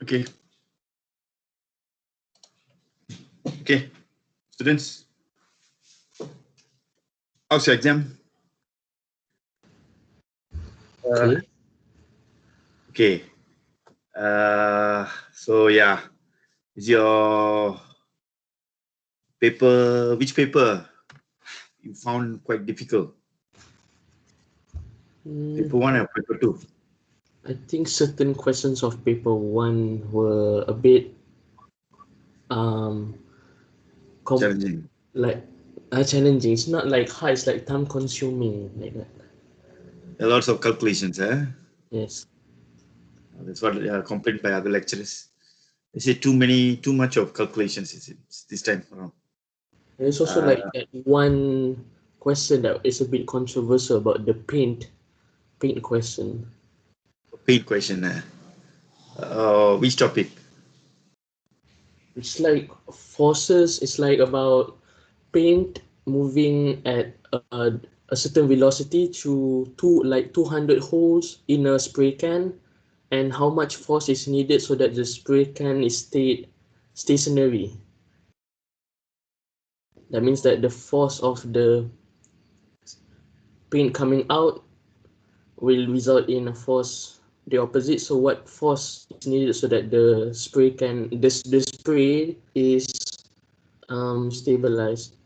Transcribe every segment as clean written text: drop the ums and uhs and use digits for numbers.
Okay. Okay. Students, how's your exam? Okay. Okay. So yeah, is your paper, which paper you found quite difficult? Paper one or paper two? I think certain questions of paper one were a bit um Challenging. like challenging. It's not like hard, it's like time consuming like that. Lots of calculations, eh? Yes. That's what complained by other lecturers. They say too much of calculations is it this time around. There's also Uh, like that one question that is a bit controversial about the paint question. paid question. Which topic? It's like forces. It's like about paint moving at a certain velocity through 200 holes in a spray can, and how much force is needed so that the spray can is stayed stationary. That means that the force of the paint coming out will result in a force the opposite. So what force is needed so that the spray can the spray is stabilized.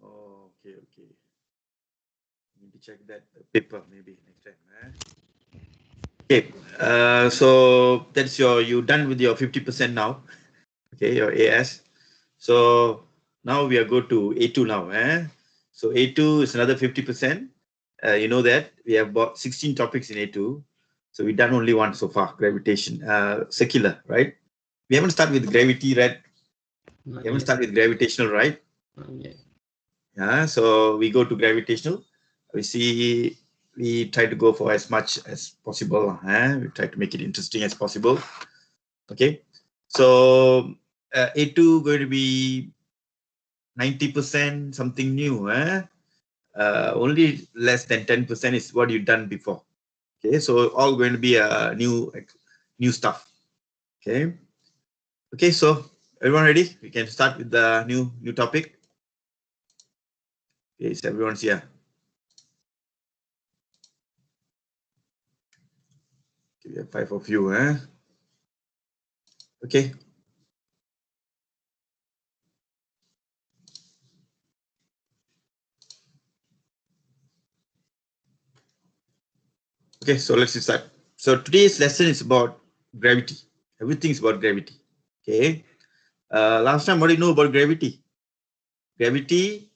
Oh, okay, okay. Need to check that paper maybe next time. Eh? Okay, so that's you done with your 50% now. Okay, your AS. So now we are go to A2 now. Eh? So A2 is another 50%. You know that we have about 16 topics in A2. So we've done only one so far, gravitation, secular, right? We haven't started with gravity, right? Not We haven't yet. started with gravitational, right? Not yet. Yeah, so we go to gravitational. We try to go for as much as possible. We try to make it interesting as possible. Okay, so A2 going to be 90% something new. Only less than 10% is what you've done before. Okay, so all going to be new stuff. Okay, okay. So everyone ready? We can start with the new topic. Okay, so everyone's here. Okay, we have 5 of you. Okay. Okay, so let's start. So today's lesson is about gravity. Everything is about gravity. Okay. Last time, what do you know about gravity? Gravity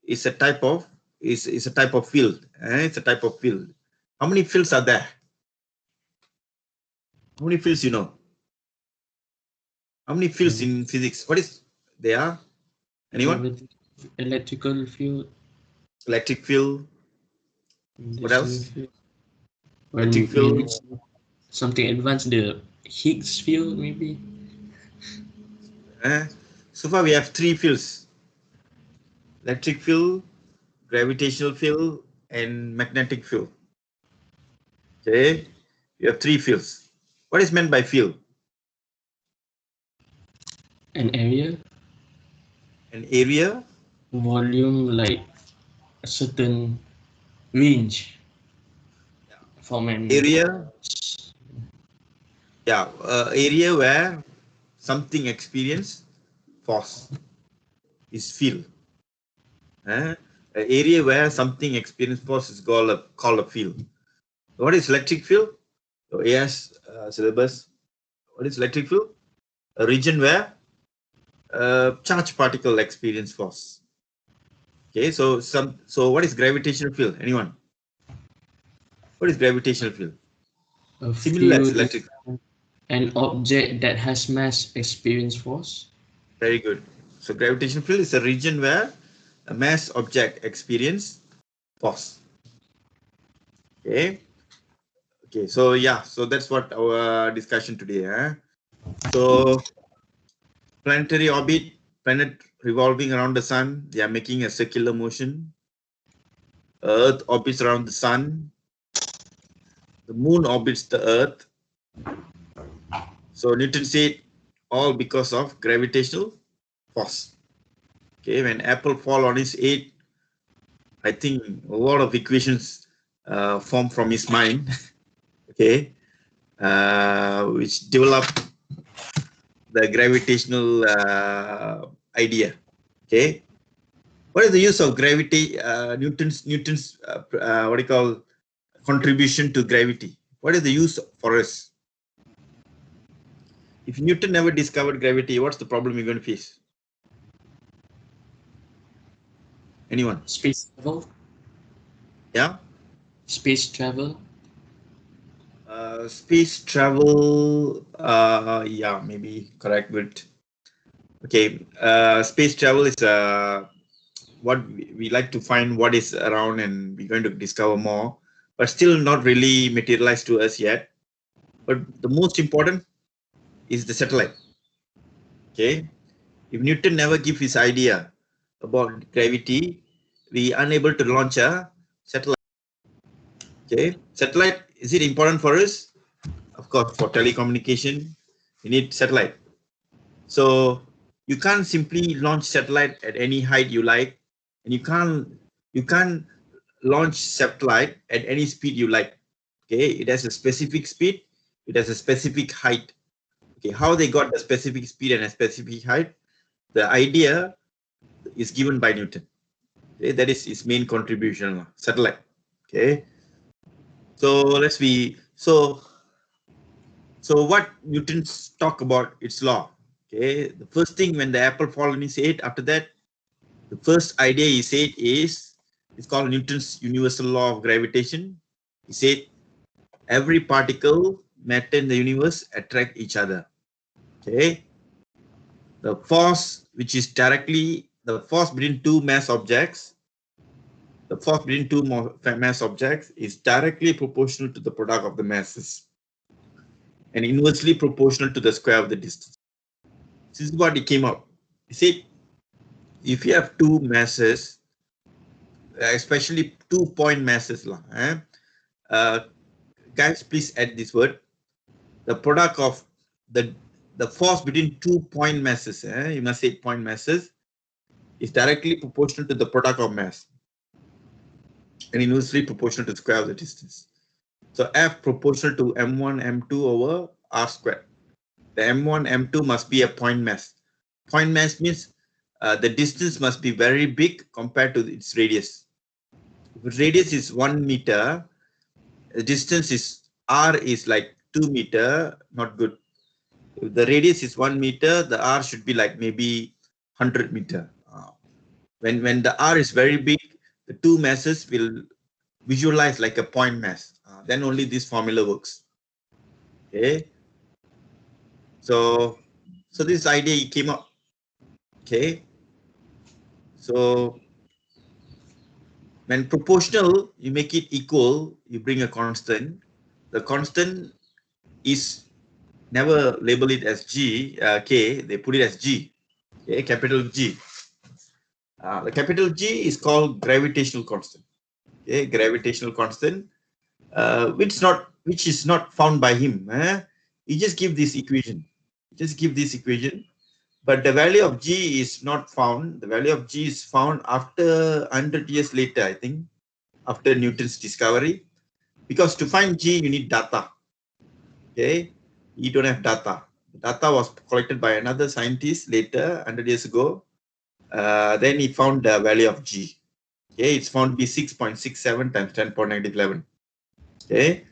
is a type of is a type of field. It's a type of field. How many fields are there? How many fields you know? How many fields in physics? What is they are? Anyone? Electrical field, Electric field. What industrial else? field. Electric When field. it's something advanced, the Higgs field maybe. So far we have 3 fields: electric field, gravitational field, and magnetic field. Okay, you have 3 fields. What is meant by field? An area, An area. volume, like a certain range from an Area. Yeah, area where something experience force is field. An area where something experience force is called a field. What is electric field? So yes, syllabus. What is electric field? A region where charge particle experience force. Okay, so what is gravitational field? Anyone? What is gravitational field? a Similar as field, electric. an object that has mass experience force. Very good. So gravitational field is a region where a mass object experience force. Okay. Okay. So yeah. So that's what our discussion today. So planetary orbit, planet revolving around the sun. They are making a circular motion. Earth orbits around the sun. The moon orbits the Earth. So Newton said all because of gravitational force. Okay, when apple fall on his head, I think a lot of equations form from his mind. Okay, which develop the gravitational idea. Okay, what is the use of gravity? Newton's what do you call contribution to gravity? What is the use for us? If Newton never discovered gravity, what's the problem you're going to face? Anyone? Space travel. Yeah. Space travel. Space travel. Yeah, maybe correct, but okay. Space travel is what we like to find what is around, and we're going to discover more, but still not really materialized to us yet. But the most important is the satellite. Okay, if Newton never give his idea about gravity, we unable to launch a satellite. Okay, satellite, is it important for us? Of course, for telecommunication, you need satellite. So you can't simply launch satellite at any height you like, and you can't launch satellite at any speed you like. Okay, it has a specific speed, it has a specific height. Okay, how they got the specific speed and a specific height? The idea is given by Newton. Okay, that is his main contribution, satellite. Okay, so let's be so what Newton's talk about its law. Okay, the first thing when the apple fall on his head, after that, the first idea he said is it's called Newton's universal law of gravitation. He said every particle, matter in the universe attract each other. Okay, the force which is directly the force between two mass objects, the force between two mass objects is directly proportional to the product of the masses and inversely proportional to the square of the distance. This is what he came up. He said if you have two masses, especially 2 point masses, guys, please add this word. The product of the force between 2 point masses, you must say point masses, is directly proportional to the product of mass and inversely proportional to the square of the distance. So F proportional to M1, M2 over R squared. The M1, M2 must be a point mass. Point mass means the distance must be very big compared to its radius. If radius is 1 meter, the distance is R is like 2 meter, not good. If the radius is 1 meter, the R should be like maybe 100 meter. When the R is very big, the two masses will visualize like a point mass. Then only this formula works. Okay. So this idea came up. Okay. So when proportional, you make it equal, you bring a constant. The constant is never label it as K, they put it as G, okay, capital G. The capital G is called gravitational constant, okay, gravitational constant, which is not found by him. He just give this equation, but the value of G is not found. The value of G is found after 100 years later, I think, after Newton's discovery, because to find G, you need data. Okay, you don't have data. Data was collected by another scientist later, 100 years ago. Then he found the value of G. Okay, it's found to be 6.67 times 10⁻11. Okay,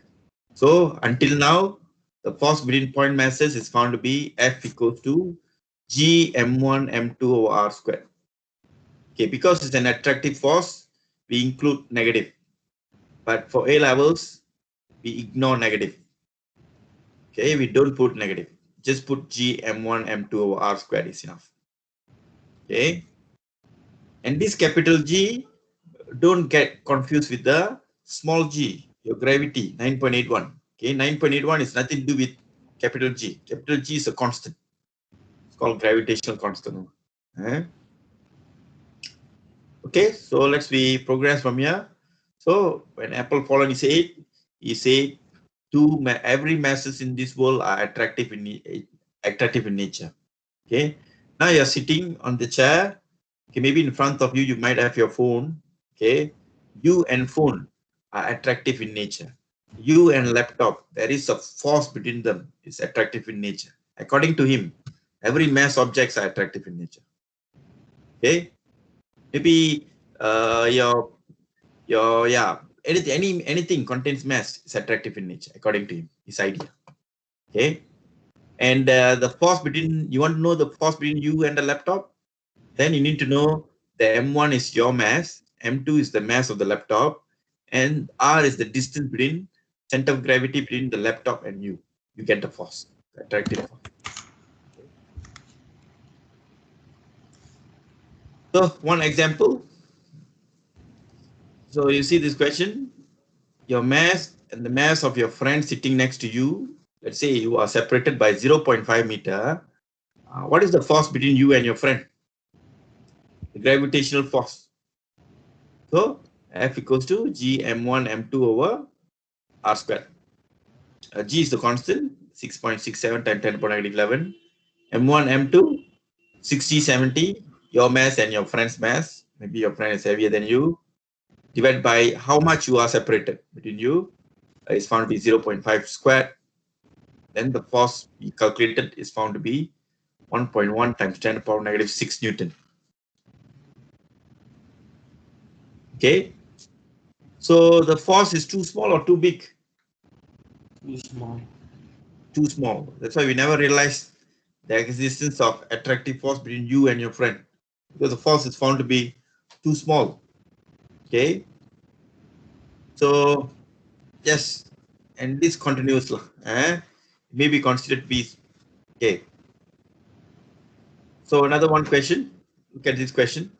so until now, the force between point masses is found to be F equals to G M1 M2 over R squared. Okay, because it's an attractive force, we include negative. But for A levels, we ignore negative. Okay, we don't put negative. Just put G M1 M2 over R squared is enough. Okay, and this capital G, don't get confused with the small g, your gravity, 9.81. Okay, 9.81 is nothing to do with capital G. Capital G is a constant. It's called gravitational constant. Okay, so let's progress from here. So when Apple fall on his head, he said every masses in this world are attractive in nature. Okay, now you're sitting on the chair. Okay, maybe in front of you you might have your phone. Okay, you and phone are attractive in nature. You and laptop, there is a force between them. It's attractive in nature. According to him, every mass objects are attractive in nature. Okay, maybe your yeah, anything contains mass is attractive in nature according to him, his idea. Okay, and the force between, you want to know the force between you and the laptop, then you need to know the m1 is your mass, m2 is the mass of the laptop, and r is the distance between center of gravity between the laptop and you. You get the force, the attractive force. So one example. So you see this question, your mass and the mass of your friend sitting next to you, let's say you are separated by 0.5 meter. What is the force between you and your friend? The gravitational force. So F equals to G m1 m2 over r squared. G is the constant, 6.67 times 10 to the power negative 11. M1, M2, 60, 70, your mass and your friend's mass. Maybe your friend is heavier than you. Divided by how much you are separated between you is found to be 0.5 squared. Then the force we calculated is found to be 1.1 times 10 to the power negative 6 Newton. Okay. So the force is too small or too big? Too small. Too small. That's why we never realized the existence of attractive force between you and your friend, because the force is found to be too small. Okay. So yes, and this continues. May be considered to be okay. So another one question. Look at this question.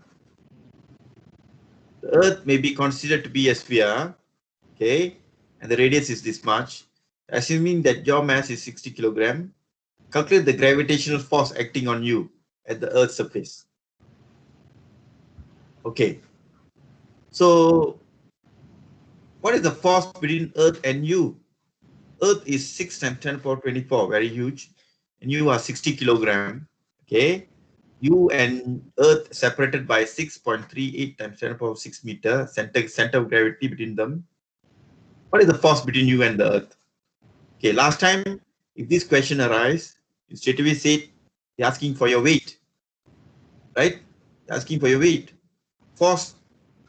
The Earth may be considered to be a sphere, okay, and the radius is this much. Assuming that your mass is 60 kilogram, calculate the gravitational force acting on you at the Earth's surface. Okay. So what is the force between Earth and you? Earth is 6 times 10 power 24, very huge, and you are 60 kilogram. Okay. You and Earth separated by 6.38 times 10 power 6 meter, center of gravity between them. What is the force between you and the Earth? Okay, last time, if this question arises, you straight away say you're asking for your weight, right? You're asking for your weight. Force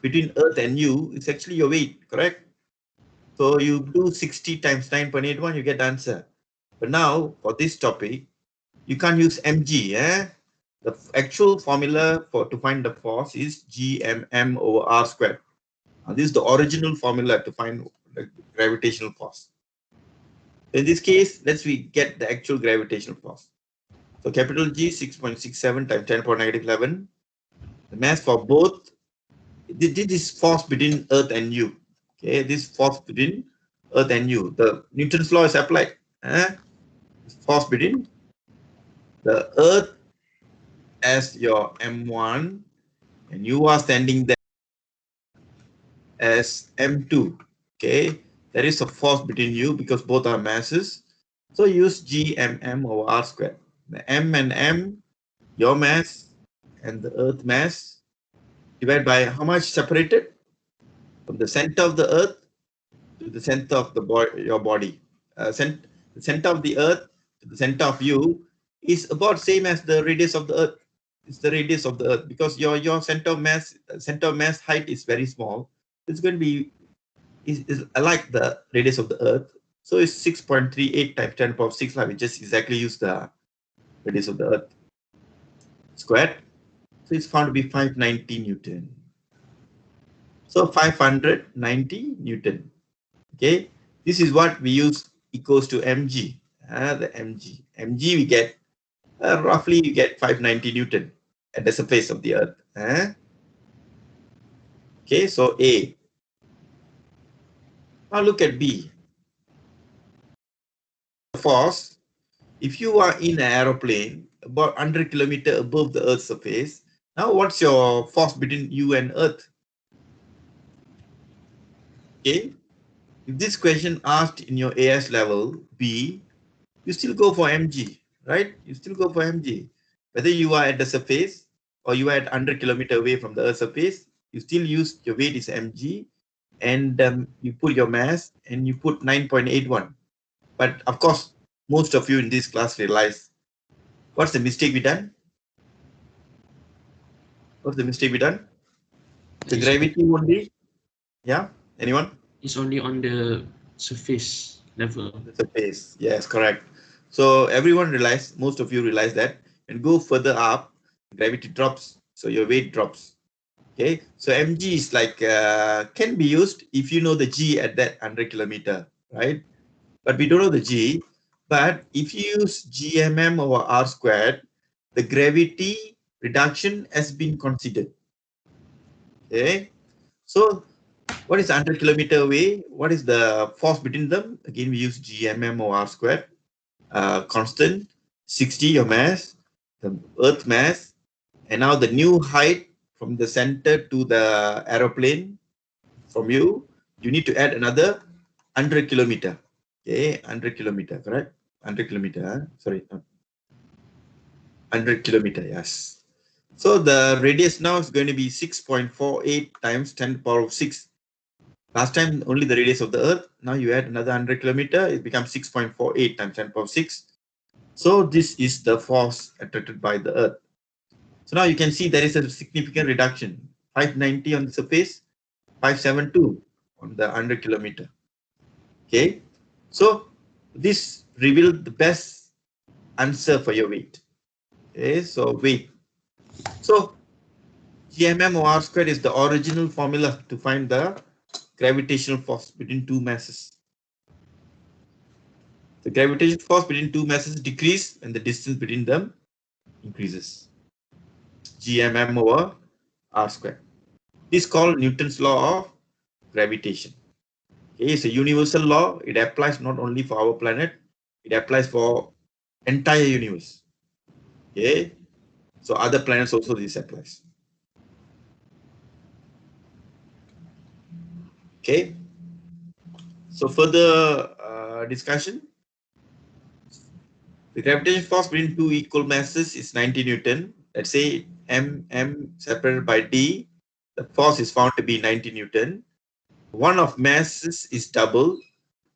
between Earth and you is actually your weight, correct? So you do 60 times 9.81, you get the answer. But now, for this topic, you can't use mg. The actual formula to find the force is gmm over r squared. This is the original formula to find the gravitational force. In this case, let's get the actual gravitational force. So capital G, 6.67 times 10 power negative 11. The mass for both, this is force between Earth and you. Okay, this force between Earth and you. The Newton's law is applied. Force between the Earth as your M1 and you are standing there as M2. Okay, there is a force between you because both are masses. So use GMM over R squared. The M and M, your mass and the Earth mass, divided by how much separated? From the center of the Earth to the center of the your body. The center of the Earth to the center of you is about same as the radius of the Earth. It's the radius of the Earth because your center of mass height is very small. It's going to be is like the radius of the Earth. So it's 6.38 times 10 power 6. We just exactly use the radius of the Earth squared. So it's found to be 590 Newton. So 590 Newton. Okay, this is what we use equals to mg. The mg we get roughly you get 590 Newton at the surface of the Earth. Okay, so A. Now look at B. Force. If you are in an aeroplane about 100 kilometers above the Earth's surface, now what's your force between you and Earth? Okay, If this question asked in your AS level B, you still go for mg, right? You still go for mg. Whether you are at the surface or you are at 100 kilometer away from the Earth's surface, you still use your weight is mg, and you put your mass and you put 9.81. But of course, most of you in this class realize what's the mistake we done? What's the mistake we done? The It's, gravity only, yeah? Anyone? it's only on the surface level. On the surface. Yes, correct. So everyone realize, most of you realize that, and go further up, gravity drops, so your weight drops. Okay, so mg is like can be used if you know the g at that 100 kilometer, right? But we don't know the g. But if you use gmm over r squared, the gravity reduction has been considered. Okay, so what is 100 kilometer away? What is the force between them? Again, we use gmm over r squared. Constant 60 your mass, the earth mass, and now the new height from the center to the aeroplane from you, you need to add another 100 kilometer. Okay, 100 kilometer, correct? 100 kilometer, sorry, not 100 kilometer, yes. So the radius now is going to be 6.48 times 10 to the power of 6. Last time only the radius of the earth. Now you add another 100 kilometer, it becomes 6.48 times 10 to the power of 6. So this is the force attracted by the earth. So now you can see there is a significant reduction. 590 on the surface, 572 on the 100 kilometer. Okay, so this revealed the best answer for your weight. Okay, so weight. So gmm or r squared is the original formula to find the gravitational force between two masses. The gravitational force between two masses decrease and the distance between them increases. Gmm over r squared. This is called Newton's law of gravitation. Okay, it's a universal law. It applies not only for our planet, it applies for entire universe. Okay, so other planets also this applies. Okay, so further discussion. The gravitational force between two equal masses is 90 Newton. Let's say m separated by d. The force is found to be 90 Newton. One of masses is double.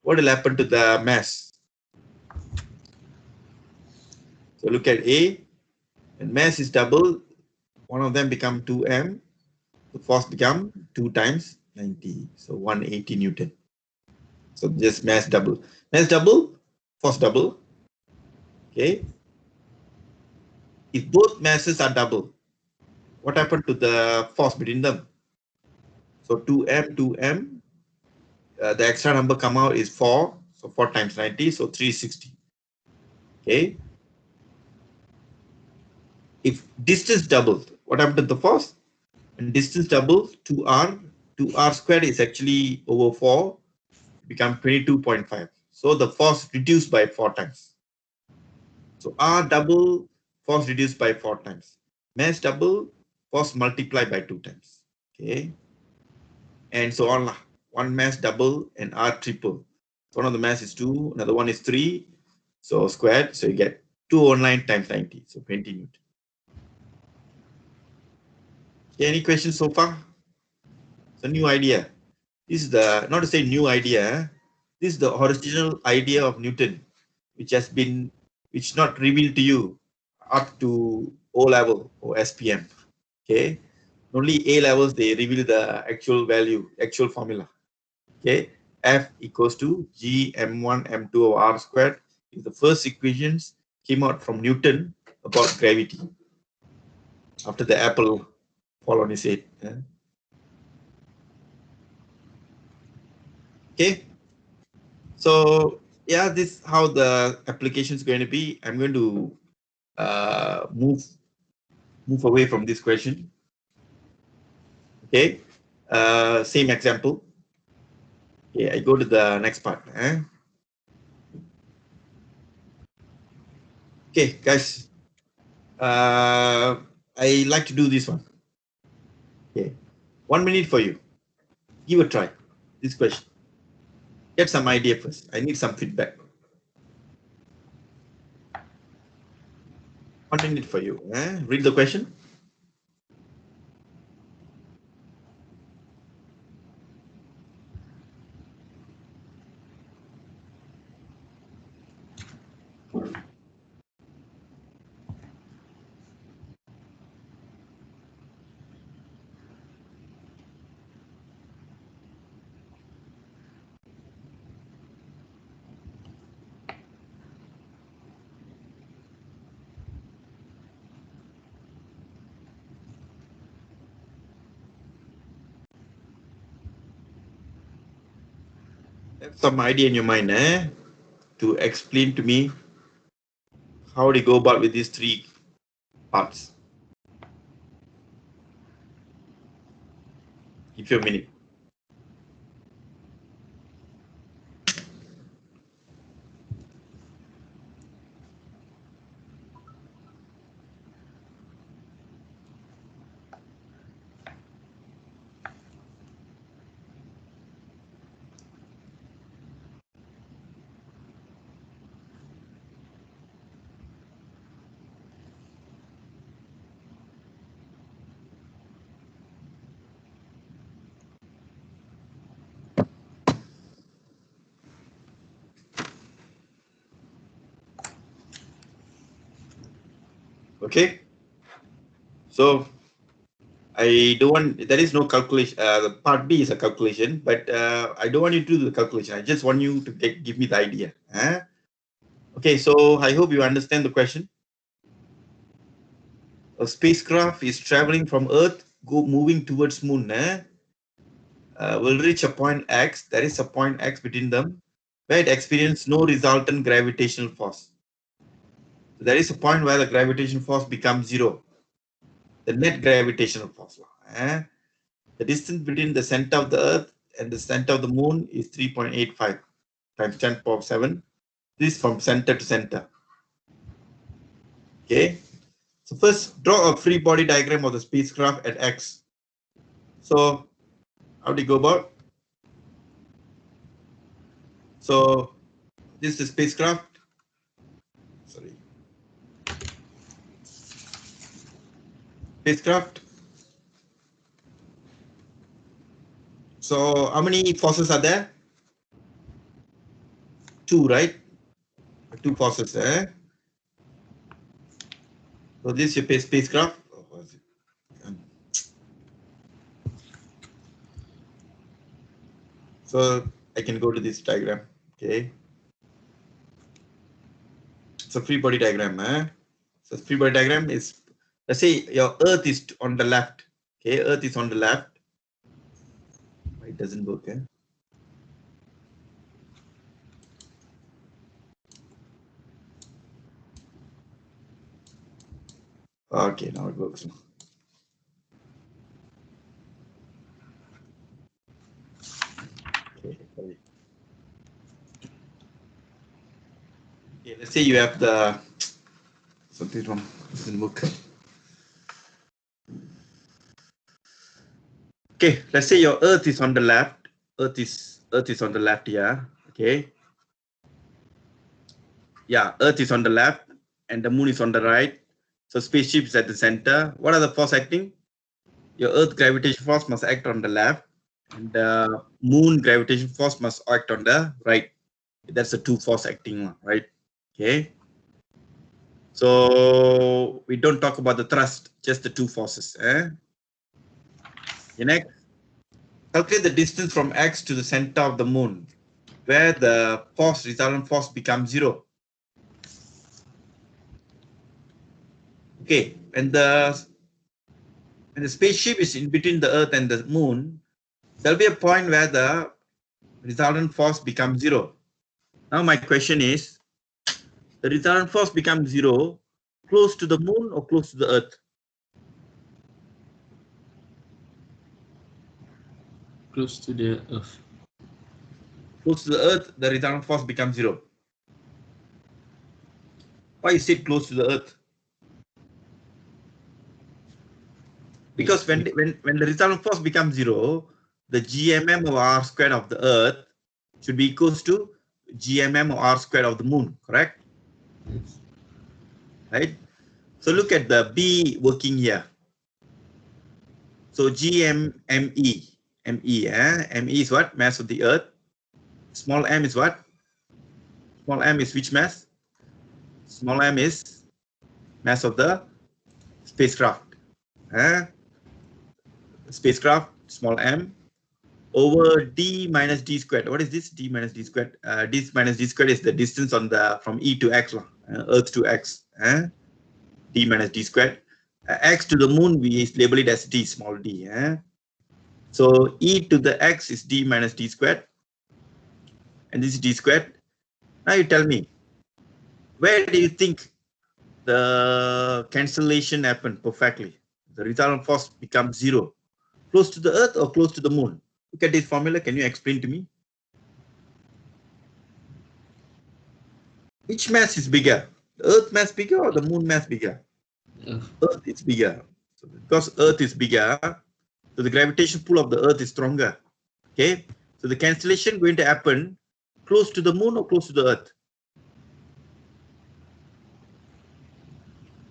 What will happen to the mass? So look at A. When mass is double, one of them become 2m. The force become 2 times 90. So 180 Newton. So just mass double. Mass double, force double. Okay. If both masses are double, what happened to the force between them? So 2m, the extra number come out is 4. So 4 times 90, so 360. Okay. If distance doubled, what happened to the force? When distance doubles, 2r squared is actually over 4, become 22.5. So the force reduced by 4 times. So r double, force reduced by 4 times. Mass double, force multiplied by 2 times. Okay. And so on. One mass double and r triple. So one of the mass is 2, another one is 3. So squared. So you get 209 times 90. So 20 Newton. Okay, any questions so far? It's a new idea. This is the, not to say new idea, this is the original idea of Newton, which has been, which not revealed to you up to O level or SPM. Okay. Only A levels, they reveal the actual value, actual formula. Okay. F equals to G m1 m2 over r squared is the first equations came out from Newton about gravity after the apple fall on his head. Okay. So yeah, this is how the application is going to be. I'm going to move away from this question. Okay. Same example. Okay, I go to the next part. Okay, guys. I like to do this one. Okay. 1 minute for you. Give a try. This question. Get some idea first. I need some feedback. 1 minute for you. Read the question. Have some idea in your mind to explain to me how do you go about with these three parts. Give you a minute. Okay. So I don't want, there is no calculation. The part B is a calculation, but I don't want you to do the calculation. I just want you to give me the idea. Okay, so I hope you understand the question. A spacecraft is traveling from Earth, moving towards moon. Will reach a point X. There is a point X between them, where it experiences no resultant gravitational force. So there is a point where the gravitational force becomes zero. The net gravitational force. The distance between the center of the Earth and the center of the moon is 3.85 times 10 power 7. This is from center to center. Okay. So first, draw a free body diagram of the spacecraft at X. So how do you go about? So this is the spacecraft. Sorry. Spacecraft. So how many forces are there? 2, right? 2 forces. So this is your spacecraft. So I can go to this diagram. Okay. It's a free body diagram. So free body diagram is, let's say your Earth is on the left. Okay, Earth is on the left. It doesn't work. Okay, now it works. Okay, sorry. Okay, let's say you have the something wrong. It doesn't work. Okay, let's say your Earth is on the left. Earth is on the left here. Okay. Yeah, Earth is on the left and the moon is on the right. So spaceship is at the center. What are the force acting? Your Earth gravitation force must act on the left, and the moon gravitation force must act on the right. That's the two force acting one, right? Okay. So we don't talk about the thrust, just the two forces. Next, calculate the distance from X to the center of the moon, where the force resultant force becomes zero. Okay, and when the spaceship is in between the Earth and the moon, there'll be a point where the resultant force becomes zero. Now my question is, the resultant force becomes zero close to the moon or close to the Earth? Close to the Earth. Close to the Earth, the resultant force becomes zero. Why is it close to the Earth? Because when the resultant force becomes zero, the GMM of R squared of the Earth should be equals to GMM or R squared of the moon, correct? Yes. Right? So look at the B working here. So GMME, ME is what? Mass of the Earth. Small m is what? Small m is which mass? Small m is mass of the spacecraft. Spacecraft, small m, over d minus d squared. What is this? D minus d squared. D minus d squared is the distance on the from E to X, Earth to X. D minus d squared. X to the moon, we label it as d, small d. So E to the X is d minus d squared. And this is d squared. Now you tell me, where do you think the cancellation happened perfectly? The resultant force becomes zero. Close to the Earth or close to the moon? Look at this formula. Can you explain to me? Which mass is bigger? The Earth mass bigger or the moon mass bigger? Earth is bigger. So because Earth is bigger, so the gravitational pull of the Earth is stronger. Okay. So the cancellation going to happen close to the moon or close to the Earth?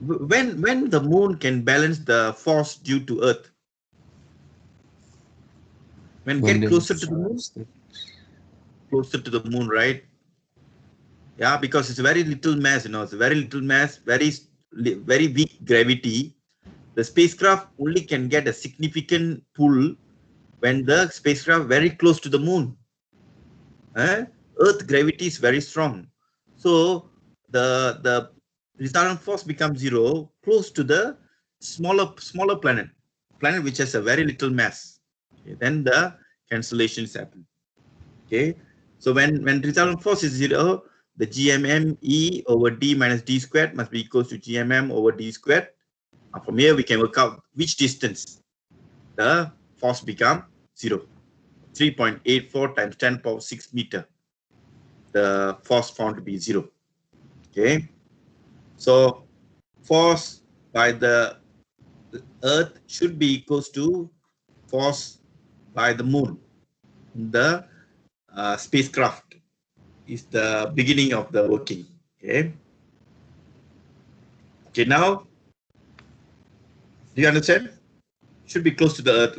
When the moon can balance the force due to Earth? When get closer to the moon? Closer to the moon, right? Yeah, because it's very little mass, it's very little mass, very weak gravity. The spacecraft only can get a significant pull when the spacecraft very close to the moon. Earth gravity is very strong. So the resultant force becomes zero close to the smaller planet which has a very little mass. Okay, then the cancellations happen. Okay, so when resultant force is zero, the GMM E over D minus D squared must be equals to GMM over D squared. And from here we can work out which distance the force become zero. 3.84 times 10 power 6 meter. The force found to be zero. Okay, so force by the Earth should be equals to force by the moon. The spacecraft is the beginning of the working. Okay. Okay. Now, do you understand? Should be close to the Earth.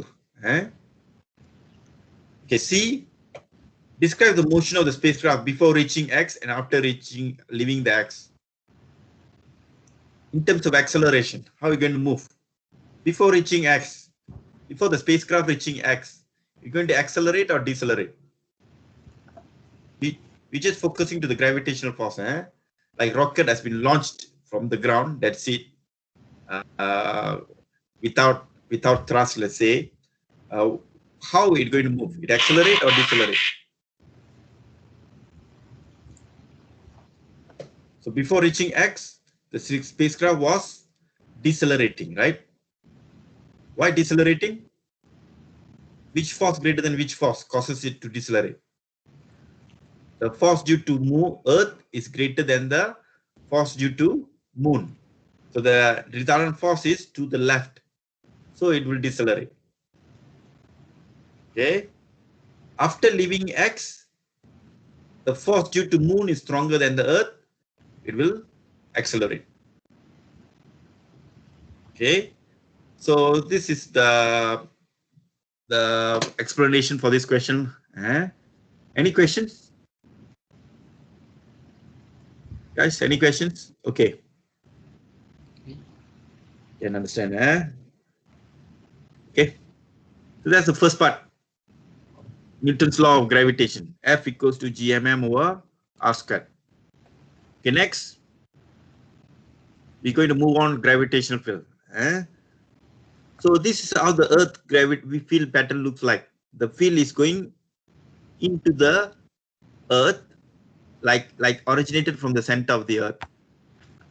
Okay. C. Describe the motion of the spacecraft before reaching X and after leaving the X. In terms of acceleration, how are you going to move? Before reaching X, before the spacecraft reaching X, you're going to accelerate or decelerate? We're just focusing to the gravitational force. Like rocket has been launched from the ground, that's it. Without thrust, let's say. How it going to move? It accelerate or decelerate? So before reaching X, the spacecraft was decelerating, right? Why decelerating? Which force greater than which force causes it to decelerate? The force due to Earth is greater than the force due to moon. So the resultant force is to the left. So it will decelerate. Okay. After leaving X, the force due to moon is stronger than the Earth. It will accelerate. Okay. So this is the explanation for this question. Any questions? Guys, any questions? Okay. Can understand. Okay. So that's the first part. Newton's law of gravitation. F equals to GMM over R squared. Okay, next. We're going to move on to gravitational field. So this is how the Earth field pattern looks like. The field is going into the Earth, like originated from the center of the Earth.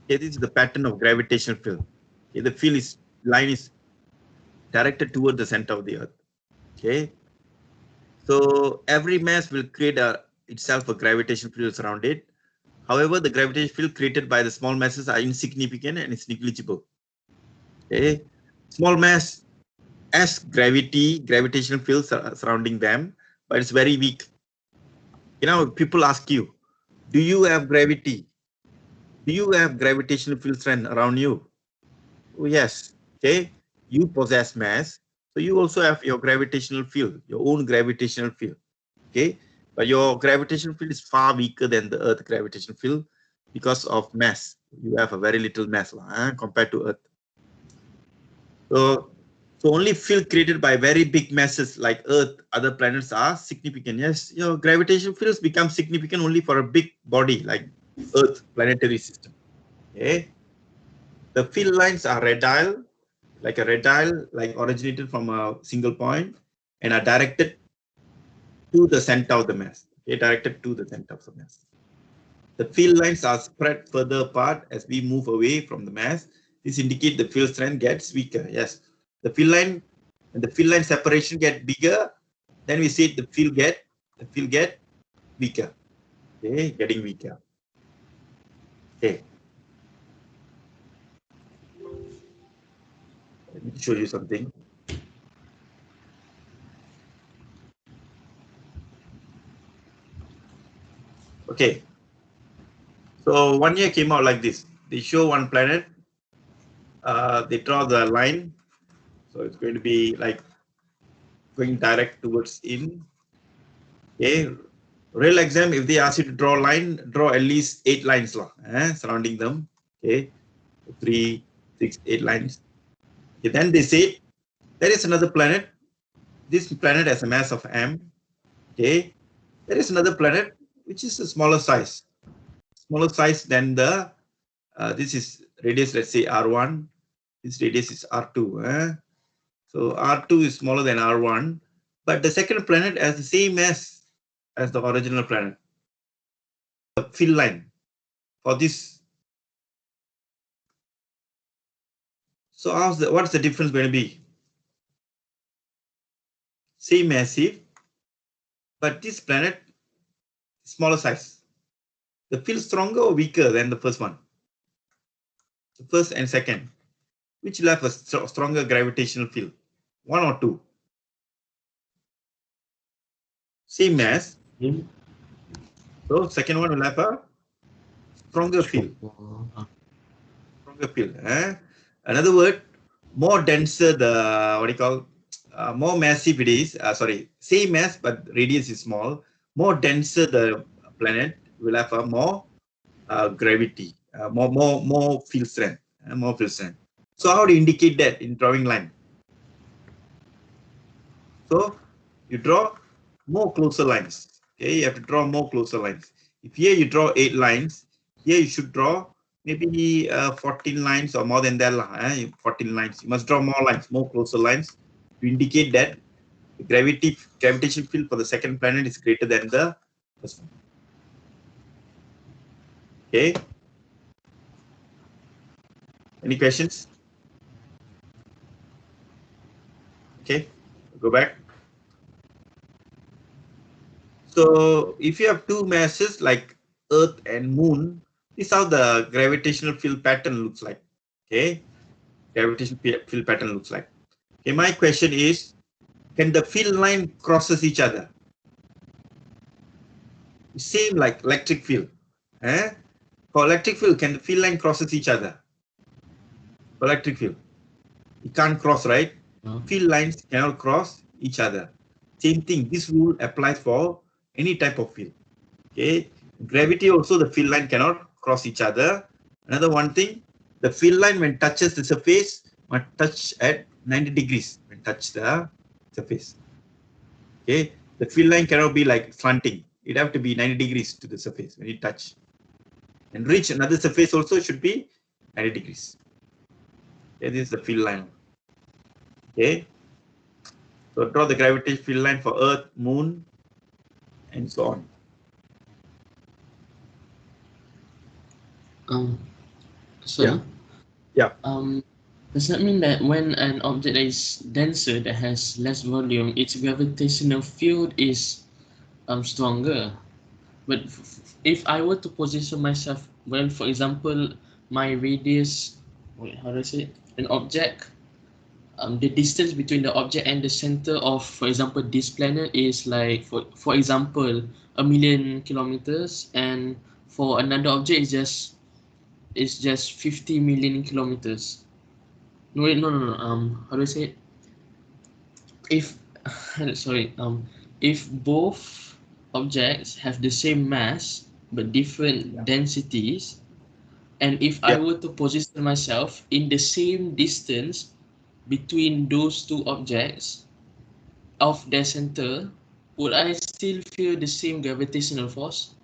Okay, this is the pattern of gravitational field. Okay, the field line is directed toward the center of the Earth. Okay, so every mass will create itself a gravitational field around it. However, the gravitational field created by the small masses are insignificant and it's negligible. Okay, small mass has gravitational field surrounding them, but it's very weak. You know, people ask you, do you have gravity? Do you have gravitational field strength around you? Oh, yes. Okay. You possess mass. So you also have your gravitational field, your own gravitational field. Okay. But your gravitational field is far weaker than the Earth gravitational field because of mass. You have a very little mass compared to Earth. So, so only field created by very big masses like Earth, other planets are significant. Yes, your gravitational fields become significant only for a big body like Earth planetary system. Okay. The field lines are radial, like a radial, like originated from a single point and are directed to the center of the mass. Okay, directed to the center of the mass. The field lines are spread further apart as we move away from the mass. This indicates the field strength gets weaker. Yes, the field line and the field line separation get bigger. Then we say the field get weaker. Okay, getting weaker. Okay, let me show you something. Okay, so 1 year came out like this. They show one planet. They draw the line. So it's going to be like going direct towards in. Okay. Real exam, if they ask you to draw a line, draw at least 8 lines surrounding them. Okay. 3, 6, 8 lines. Okay. Then they say there is another planet. This planet has a mass of m. Okay. There is another planet which is a smaller size. Smaller size than the this is radius, let's say R1. This radius is R2. So R2 is smaller than R1, but the second planet has the same mass as the original planet. The field line for this. So what's the difference going to be? Same massive, but this planet smaller size. The field stronger or weaker than the first one? The first and second. Which will have a stronger gravitational field? One or two? Same mass. So second one will have a stronger field. Stronger field. Another word, more denser the what do you call more massive it is. Sorry, same mass but radius is small. More denser the planet will have a more gravity, more field strength, more field strength. So how do you indicate that in drawing line? So you draw more closer lines. Okay, you have to draw more closer lines. If here you draw 8 lines, here you should draw maybe 14 lines or more than that. 14 lines. You must draw more lines, more closer lines to indicate that the gravitation field for the second planet is greater than the first one. Okay. Any questions? Okay, go back. So if you have two masses like Earth and Moon, this is how the gravitational field pattern looks like. Okay, gravitational field pattern looks like. Okay, my question is, can the field line crosses each other? Same like electric field. For electric field, can the field line crosses each other? For electric field, it can't cross, right? No. Field lines cannot cross each other. Same thing. This rule applies for any type of field. Okay, gravity also the field line cannot cross each other. Another one thing, the field line when touches the surface must touch at 90 degrees when touch the surface. Okay, the field line cannot be like slanting. It have to be 90 degrees to the surface when you touch. And reach another surface also should be 90 degrees. Okay, this is the field line. Okay, so draw the gravitational field line for Earth, Moon, and so on. So yeah. Does that mean that when an object is denser, that has less volume, its gravitational field is stronger? But if I were to position myself, well, for example, my radius, wait, how do I say it? An object the distance between the object and the center of, for example, this planet is like, for example, 1,000,000 kilometers, and for another object is just 50 million kilometers. No, wait, no, no, no. How do I say it? If sorry, if both objects have the same mass but different densities, and if I Yep. were to position myself in the same distance between those two objects of their center, would I still feel the same gravitational force?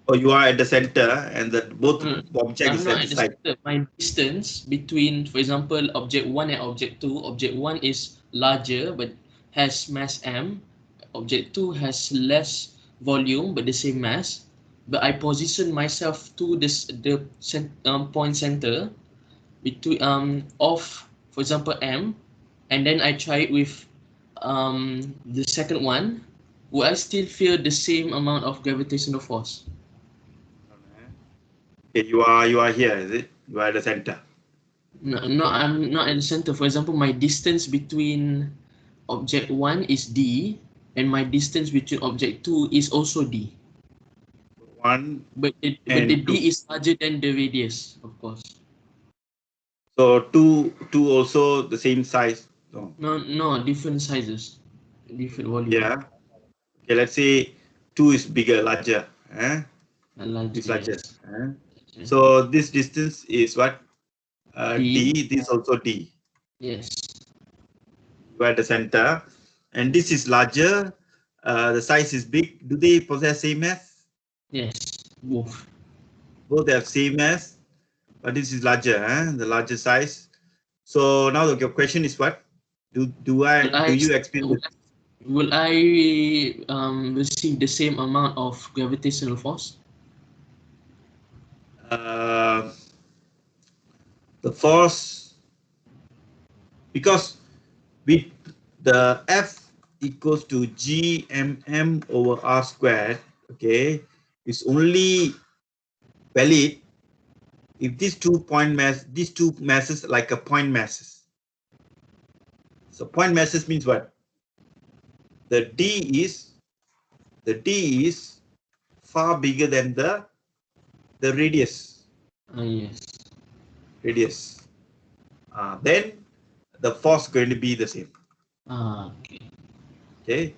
Or you are at the center and the both Mm, object I'm is at not the at the side. center. My distance between, for example, object 1 and object 2, object 1 is larger but has mass m, object 2 has less volume but the same mass. But I position myself to the point center between of, for example, m, and then I try it with the second one. Will I still feel the same amount of gravitational force? Okay, you are here, is it? You are at the center. No, no, I'm not at the center. For example, my distance between object 1 is d, and my distance between object 2 is also d. One But the and two. d is larger than the radius, of course. So two also the same size. No. No, no, different sizes, different volume. Yeah. Okay, let's say two is bigger, larger. Larger, Is larger. yes. So this distance is what? D, D. This also D. yes, You are at the center, and this is larger. The size is big. Do they possess same mass? yes, both. Both have same mass, but this is larger. The larger size. So now your question is what? Will Do I, you experience? will I receive the same amount of gravitational force? Uh, the force, because with the F equals to GMM over R squared, okay, is only valid if these two masses like a point masses. So point masses means what? The D is far bigger than the radius. Yes. Radius. Then the force going to be the same. Okay. Okay,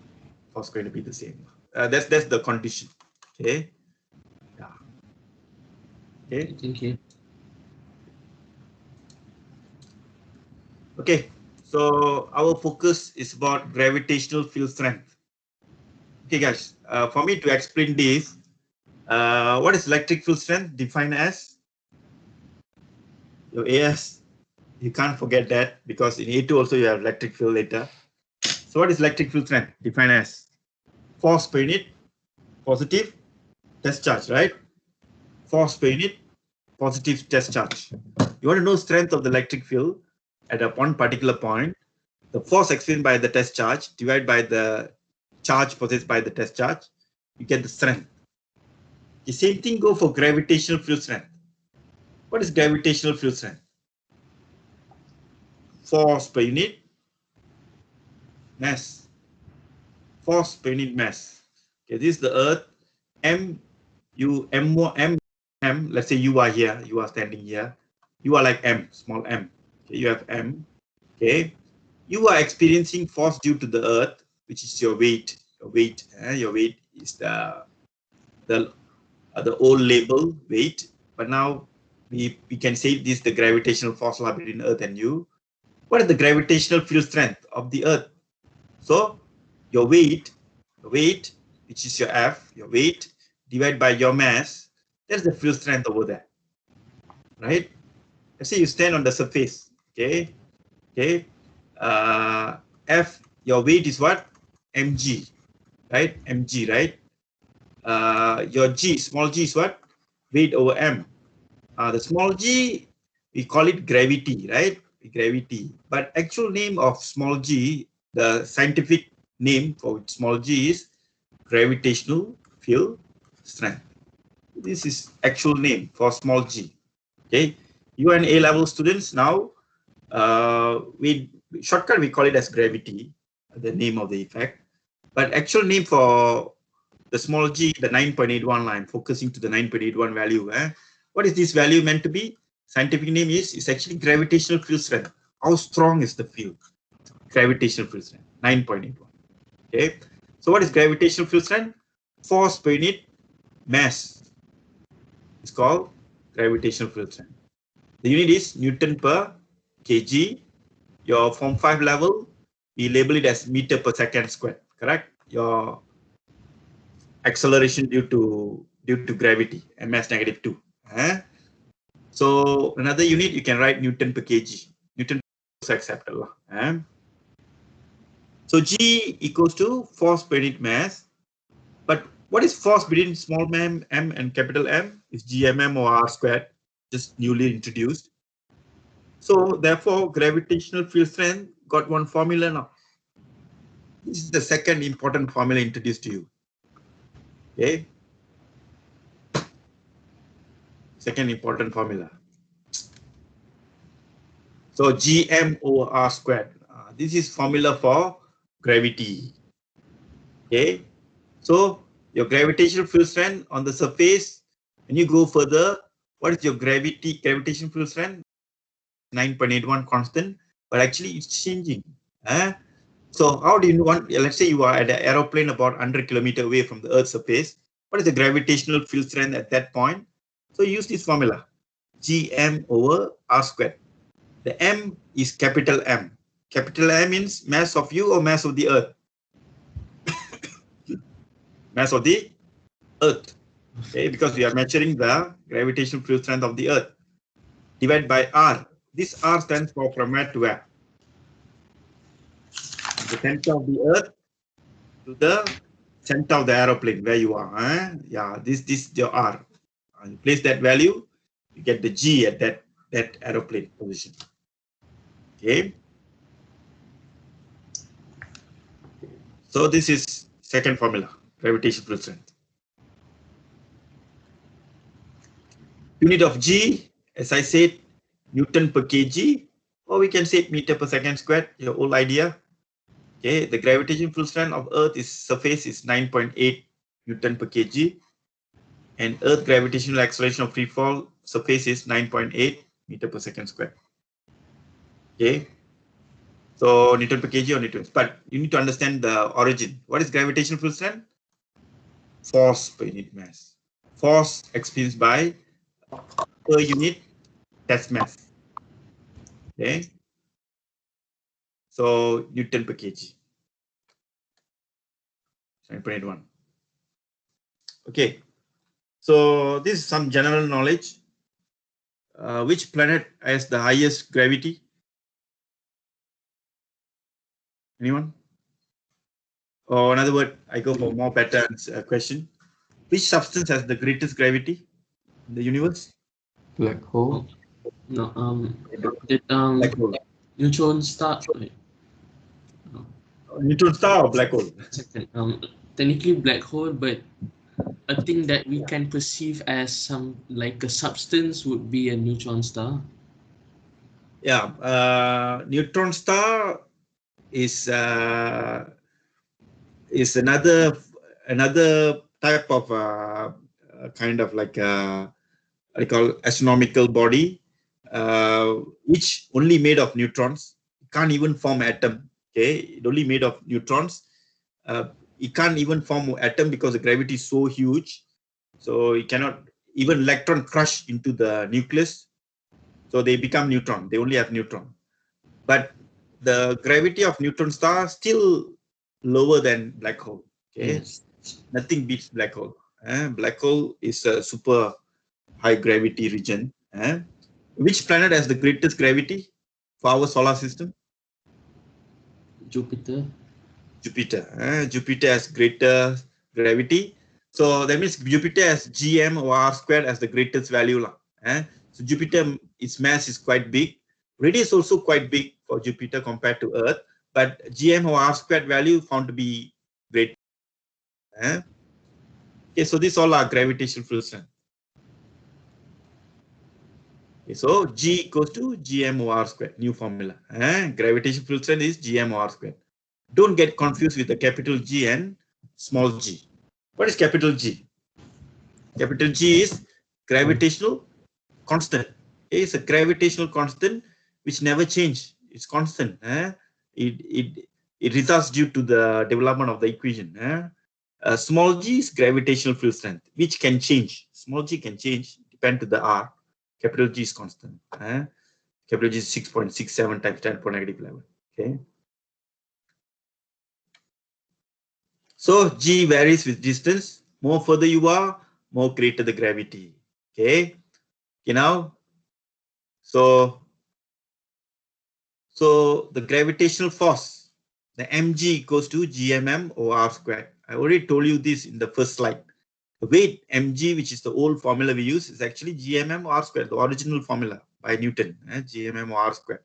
force going to be the same. That's the condition. Okay. Yeah. Okay. Thank you. Okay. So our focus is about gravitational field strength. Okay, guys. For me to explain this, what is electric field strength defined as? Your AS, you can't forget that because in A2 also you have electric field later. So what is electric field strength defined as? Force per unit, positive, test charge, right? Force per unit, positive test charge. You want to know strength of the electric field at one particular point, the force experienced by the test charge divided by the charge possessed by the test charge, you get the strength. The same thing go for gravitational field strength. What is gravitational field strength? Force per unit mass. Force per unit mass. Okay, this is the Earth. Let's say you are here, you are standing here. You are like M, small m. Okay, you have M. Okay, you are experiencing force due to the Earth, which is your weight. Your weight is the old label weight, but now we can say this the gravitational force between Earth and you. What is the gravitational field strength of the Earth? So your weight, which is your F, your weight divided by your mass, that's the field strength over there, right? Let's say you stand on the surface, okay, F, your weight is what? Mg, right? Mg, right? Your G, small g is what? Weight over M. The small g, we call it gravity, right? Gravity. But actual name of small g, the scientific name for small g is gravitational field strength. This is actual name for small g. Okay. You and A-level students now, shortcut we call it as gravity, the name of the effect. But actual name for the small g, the 9.81 line, focusing to the 9.81 value. What is this value meant to be? Scientific name is, it's actually gravitational field strength. How strong is the field? Gravitational field strength, 9.81. Okay. So what is gravitational field strength? Force per unit mass. It's called gravitational field strength. The unit is Newton per kg. Your form 5 level, we label it as meter per second squared, correct? Your acceleration due to gravity, ms negative 2. So another unit you can write Newton per kg. Newton is acceptable. So G equals to force per unit mass. But what is force between small m and capital M? Is gmm or r squared, just newly introduced. So therefore, gravitational field strength got one formula now. This is the second important formula introduced to you. Okay. Second important formula. So gm over r squared. This is formula for gravity. Okay. So your gravitational field strength on the surface, when you go further, what is your gravitational field strength? 9.81 constant, but actually it's changing. So how do you want, let's say you are at an aeroplane about 100 kilometers away from the Earth's surface. What is the gravitational field strength at that point? So use this formula, gm over r squared. The m is capital M. Capital M means mass of you or mass of the Earth? Mass of the Earth. Okay, because we are measuring the gravitational field strength of the Earth. Divided by R. This R stands for from where to where? The center of the Earth to the center of the aeroplane where you are. Yeah, this is your R. You place that value, you get the G at that aeroplane position. Okay. So this is second formula, gravitational field strength. Unit of G, as I said, Newton per kg, or we can say meter per second squared, your whole idea. Okay, the gravitational field strength of Earth is surface is 9.8 Newton per kg, and Earth gravitational acceleration of free fall surface is 9.8 meter per second squared. Okay, so Newton per kg or Newton, but you need to understand the origin. What is gravitational field strength? Force per unit mass. Force experienced by per unit test mass. Okay, so Newton per kg. 9.81. Okay, so this is some general knowledge. Which planet has the highest gravity? Anyone? Or another word, I go for more patterns question. Which substance has the greatest gravity in the universe? Black hole. No, that Black hole. neutron star. Wait, no, Neutron star or black hole? second. Technically black hole, but a thing that we can perceive as some like a substance would be a neutron star. Yeah, neutron star is another type of kind of like what I call astronomical body, which only made of neutrons. It can't even form atom. Okay, it only made of neutrons. It can't even form atom because the gravity is so huge. So it cannot even electron crush into the nucleus. So they become neutron. They only have neutron. But the gravity of neutron star still lower than black hole. Okay, Yes. nothing beats black hole. Black hole is a super high gravity region. Which planet has the greatest gravity for our solar system? Jupiter. Jupiter. Jupiter has greater gravity. So that means Jupiter has gm or r squared as the greatest value. So Jupiter, its mass is quite big. Radius also quite big for Jupiter compared to Earth. But gm or r squared value found to be great. Okay, so these all are gravitational field strength. Okay, so G equals to GM over R squared, new formula. Gravitational field strength is GM over R squared. Don't get confused with the capital G and small g. What is capital G? Capital G is gravitational constant. It's a gravitational constant which never change. It's constant. It results due to the development of the equation. Small g is gravitational field strength, which can change. Small g can change, depend to the R. Capital G is constant. Capital G is 6.67 times 10 power negative 11. Okay. So G varies with distance. More further you are, more greater the gravity. Okay. Okay, now, so the gravitational force, the mg equals to gmm over r squared. I already told you this in the first slide. The weight mg, which is the old formula we use, is actually gmm r squared, the original formula by Newton, gmm r squared.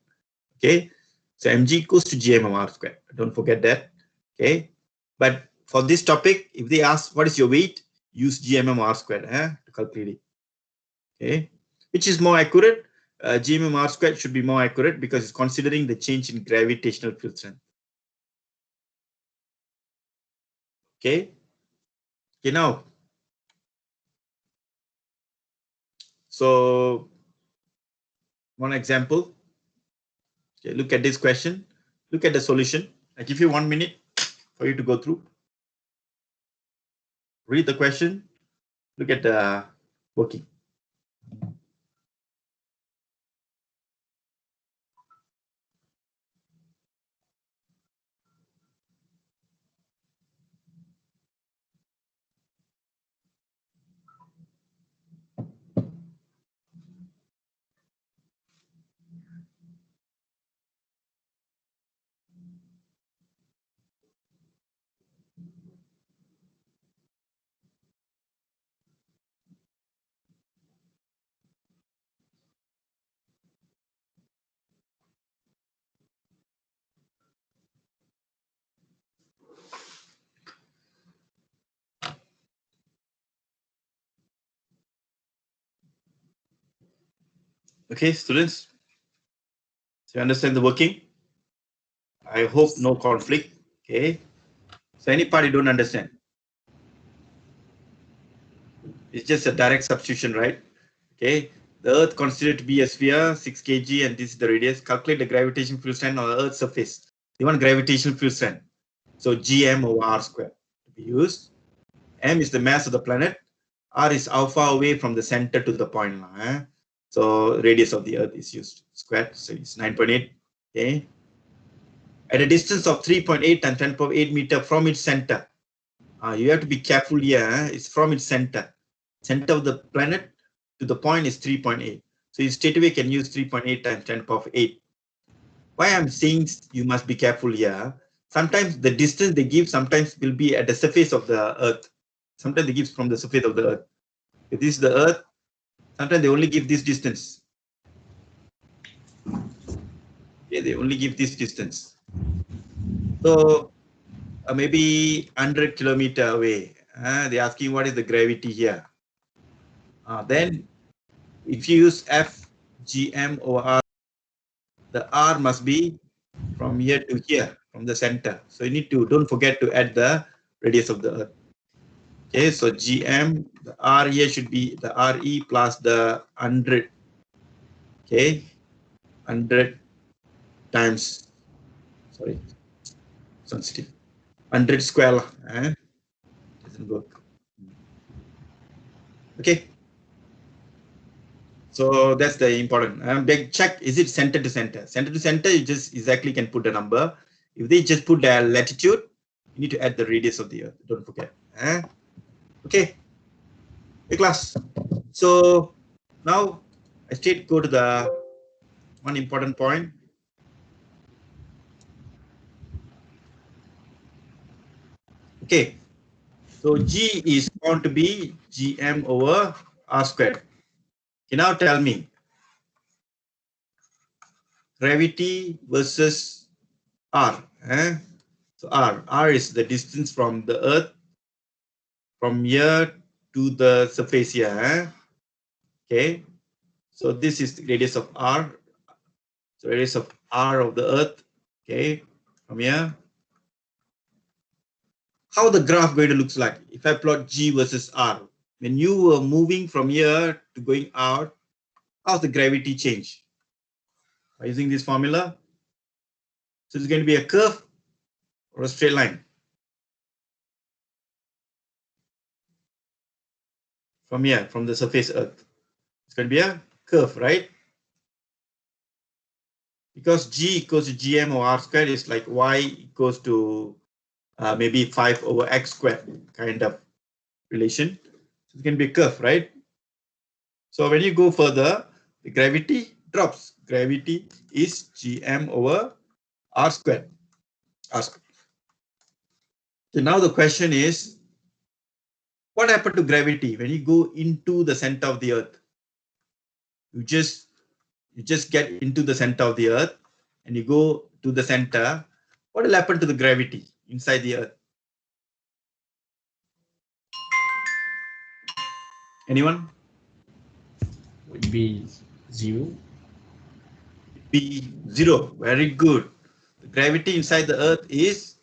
Okay, so mg equals to gmm r squared. Don't forget that. Okay, but for this topic, if they ask what is your weight, use gmm r squared to calculate it. Okay, which is more accurate? GMM r squared should be more accurate because it's considering the change in gravitational field strength. Okay. Okay, now, so one example. Okay, look at this question. Look at the solution. I give you 1 minute for you to go through. Read the question. Look at the working. Okay, students. So you understand the working? I hope no conflict. Okay. So any part you don't understand. It's just a direct substitution, right? Okay. The Earth considered to be a sphere, 6 kg, and this is the radius. Calculate the gravitational field strength on the Earth's surface. You want gravitational field strength. So Gm over R squared to be used. M is the mass of the planet. R is how far away from the center to the point. So radius of the Earth is used squared. So it's 9.8. Okay. At a distance of 3.8 and 10 power 8 meter from its center. You have to be careful here. It's from its center. Center of the planet to the point is 3.8. So you straight away can use 3.8 times 10 power 8. Why I'm saying you must be careful here. Sometimes the distance they give sometimes will be at the surface of the Earth. Sometimes they give from the surface of the Earth. If this is the Earth, sometimes they only give this distance. Yeah, they only give this distance. So maybe 100 kilometer away. They're asking what is the gravity here. Then if you use F Gm over R, the R must be from here to here, from the center. So you need to, don't forget to add the radius of the Earth. Okay, so Gm, the R here should be the Re plus the 100. Okay, 100 times, sorry, sensitive. 100 square, doesn't work. Okay. So that's the important. Check, is it center to center? Center to center, you just exactly can put a number. If they just put the latitude, you need to add the radius of the Earth. Don't forget. Okay. Hey, class. So now I straight go to the one important point. Okay. So G is going to be Gm over R squared. Okay, now tell me, gravity versus R. So R is the distance from the Earth from here to the surface here. Okay. So this is the radius of r. So radius of r of the Earth. Okay, from here. How the graph going to looks like if I plot G versus R. When you were moving from here to going out, how's the gravity change? By using this formula. So it's going to be a curve or a straight line. From here, from the surface Earth. It's going to be a curve, right? Because G equals to GM or R squared is like Y equals to maybe 5 over X squared kind of relation. So it's going to be a curve, right? So when you go further, the gravity drops. Gravity is Gm over R squared. R squared. So now the question is, what happened to gravity when you go into the center of the Earth? You just get into the center of the Earth and you go to the center. What will happen to the gravity inside the Earth? Anyone? Would be 0. Be zero. Very good. The gravity inside the Earth is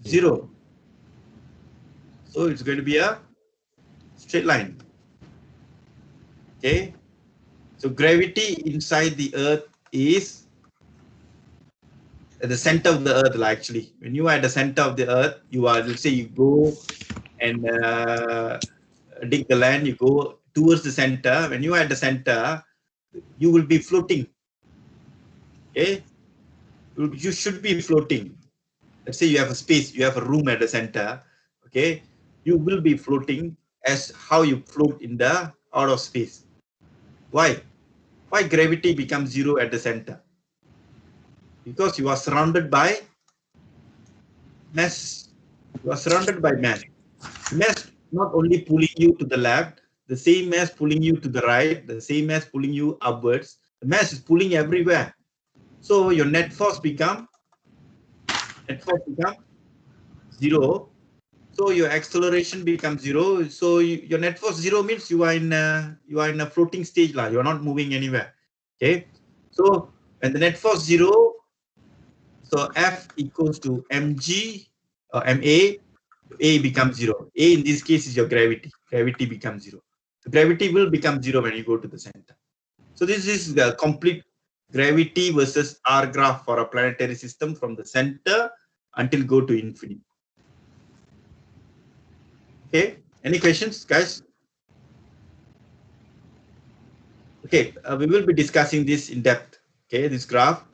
0. So it's going to be a straight line. Okay. So gravity inside the Earth is at the center of the Earth. Actually, when you are at the center of the Earth, you are, let's say, you go and dig the land. You go towards the center. When you are at the center, you will be floating. Okay. You should be floating. Let's say you have a space, you have a room at the center. Okay. You will be floating as how you float in the out of space. Why? Why gravity becomes 0 at the center? Because you are surrounded by mass. You are surrounded by mass. Mass not only pulling you to the left, the same mass pulling you to the right, the same mass pulling you upwards. The mass is pulling everywhere. So your net force become 0. So your acceleration becomes 0. So your net force 0 means you are in a floating stage lah. You are not moving anywhere. Okay. So when the net force 0, so F equals to mg or ma. A becomes 0. A in this case is your gravity. Gravity becomes 0. The gravity will become 0 when you go to the center. So this is the complete gravity versus R graph for a planetary system from the center until go to infinity. Okay. Any questions, guys? Okay. We will be discussing this in depth. Okay. This graph.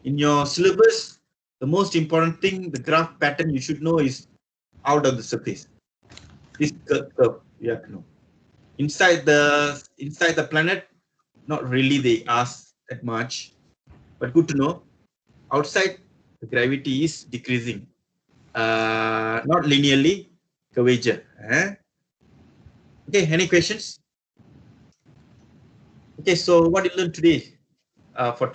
In your syllabus, the most important thing, the graph pattern you should know is out of the surface. This curve you have to know. Inside the planet, not really they ask that much, but good to know. Outside, the gravity is decreasing, not linearly, curvature. Okay, any questions? Okay, so what you learned today for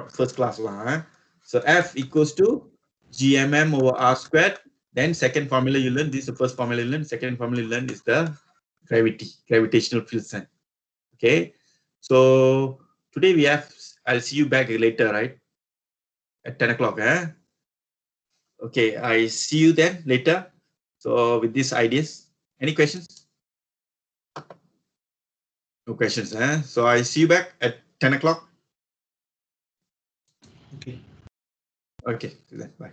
first class lah? So F equals to GMM over R squared. Then second formula you learn. This is the first formula you learn. Second formula you learn is the gravitational field sign. Okay, so today we have. I'll see you back later, right? At 10 o'clock. Okay, I see you then later. So with these ideas, any questions? No questions. So I see you back at 10 o'clock. Okay. Okay, bye.